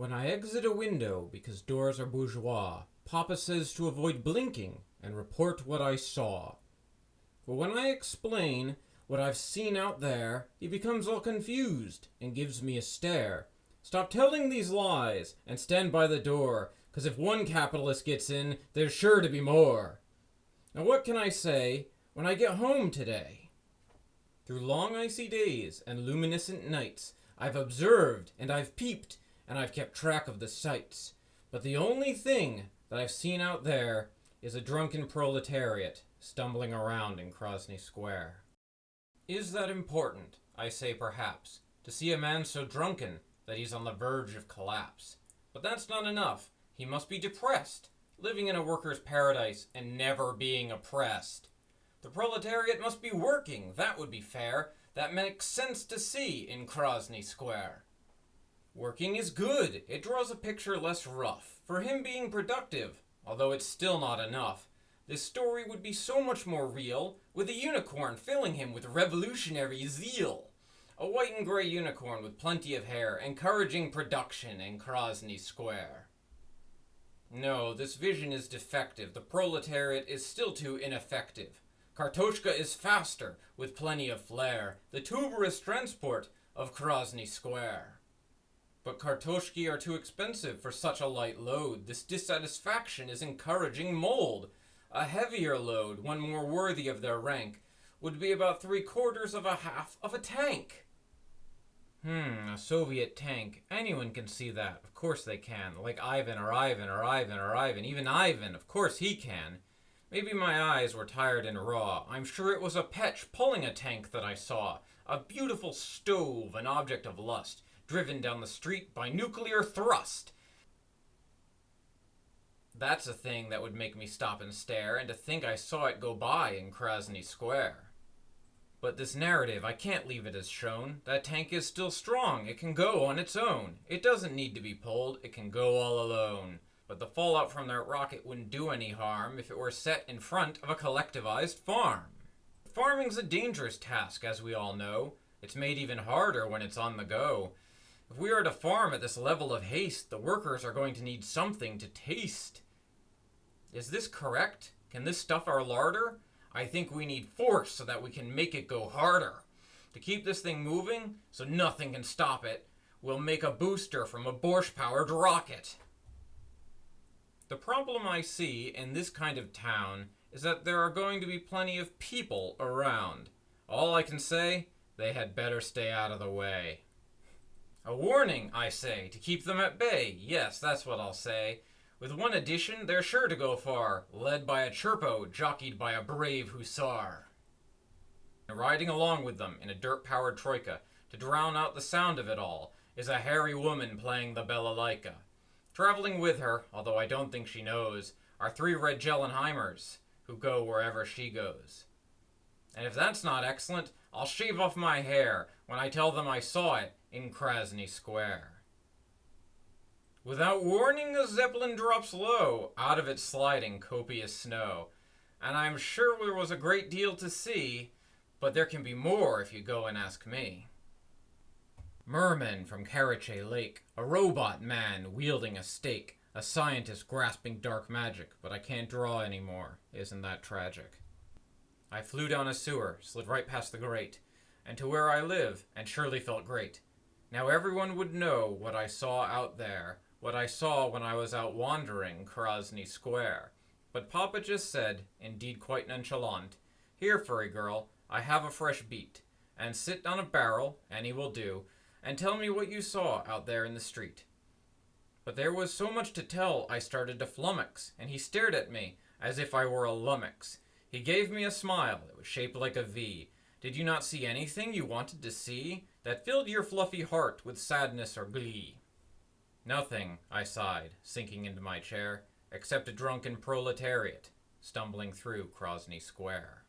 When I exit a window because doors are bourgeois, Papa says to avoid blinking and report what I saw. But when I explain what I've seen out there, he becomes all confused and gives me a stare. Stop telling these lies and stand by the door, 'cause if one capitalist gets in, there's sure to be more. Now what can I say when I get home today? Through long icy days and luminescent nights, I've observed and I've peeped and I've kept track of the sights. But the only thing that I've seen out there is a drunken proletariat stumbling around in Kraszknee Square. Is that important? I say perhaps, to see a man so drunken that he's on the verge of collapse. But that's not enough. He must be depressed, living in a worker's paradise and never being oppressed. The proletariat must be working, that would be fair. That makes sense to see in Kraszknee Square. Working is good. It draws a picture less rough. For him being productive, although it's still not enough, this story would be so much more real, with a unicorn filling him with revolutionary zeal. A white and grey unicorn with plenty of hair, encouraging production in Kraszknee Square. No, this vision is defective. The proletariat is still too ineffective. Kartoshka is faster, with plenty of flair, the tuberous transport of Kraszknee Square. But kartoshki are too expensive for such a light load. This dissatisfaction is encouraging mold. A heavier load, one more worthy of their rank, would be about 3/4 of a half of a tank. A Soviet tank. Anyone can see that. Of course they can. Like Ivan or Ivan or Ivan or Ivan. Even Ivan. Of course he can. Maybe my eyes were tired and raw. I'm sure it was a Petch pulling a tank that I saw. A beautiful stove, an object of lust, driven down the street by nuclear thrust. That's a thing that would make me stop and stare, and to think I saw it go by in Kraszknee Square. But this narrative, I can't leave it as shown. That tank is still strong. It can go on its own. It doesn't need to be pulled. It can go all alone. But the fallout from that rocket wouldn't do any harm if it were set in front of a collectivized farm. Farming's a dangerous task, as we all know. It's made even harder when it's on the go. If we are to farm at this level of haste, the workers are going to need something to taste. Is this correct? Can this stuff our larder? I think we need force so that we can make it go harder. To keep this thing moving, so nothing can stop it, we'll make a booster from a Borscht-powered rocket. The problem I see in this kind of town is that there are going to be plenty of people around. All I can say, they had better stay out of the way. A warning, I say, to keep them at bay. Yes, that's what I'll say. With one addition, they're sure to go far, led by a chirpo, jockeyed by a brave hussar. Riding along with them in a dirt-powered troika, to drown out the sound of it all, is a hairy woman playing the balalaika. Traveling with her, although I don't think she knows, are 3 red Jellenheimers, who go wherever she goes. And if that's not excellent, I'll shave off my hair when I tell them I saw it in Kraszknee Square. Without warning, a zeppelin drops low, out of it sliding copious snow. And I'm sure there was a great deal to see, but there can be more if you go and ask me. Mermen from Karachay Lake, a robot man wielding a stake, a scientist grasping dark magic, but I can't draw anymore. Isn't that tragic? I flew down a sewer, slid right past the grate, and to where I live, and surely felt great. Now everyone would know what I saw out there, what I saw when I was out wandering Kraszknee Square. But Papa just said, indeed quite nonchalant, "Here, furry girl, I have a fresh beat, and sit on a barrel, any will do, and tell me what you saw out there in the street." But there was so much to tell I started to flummox, and he stared at me as if I were a lummox. He gave me a smile, it was shaped like a V. Did you not see anything you wanted to see that filled your fluffy heart with sadness or glee? Nothing, I sighed, sinking into my chair, except a drunken proletariat stumbling through Kraszknee Square.